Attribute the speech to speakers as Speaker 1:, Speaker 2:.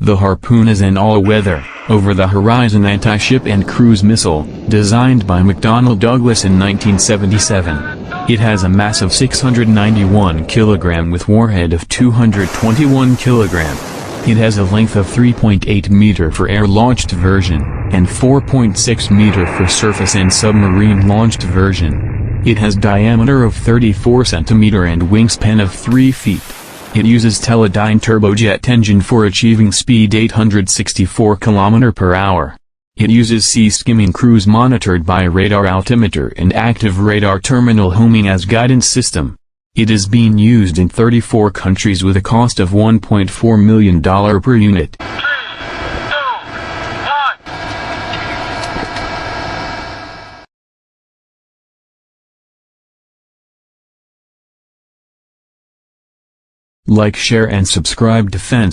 Speaker 1: The Harpoon is an all-weather, over-the-horizon anti-ship and cruise missile, designed by Mcdonnell Douglas in 1977. It has a mass of 691 kg with warhead of 221 kg. It has a length of 3.8 meter for air-launched version, and 4.6 meter for surface and submarine-launched version. It has diameter of 34 cm and wingspan of 3 feet. It uses Teledyne turbojet engine for achieving speed 864 km per hour. It uses sea skimming cruise monitored by radar altimeter and active radar terminal homing as guidance system. It is being used in 34 countries with a cost of $1.4 million per unit. Like, share and subscribe. Defense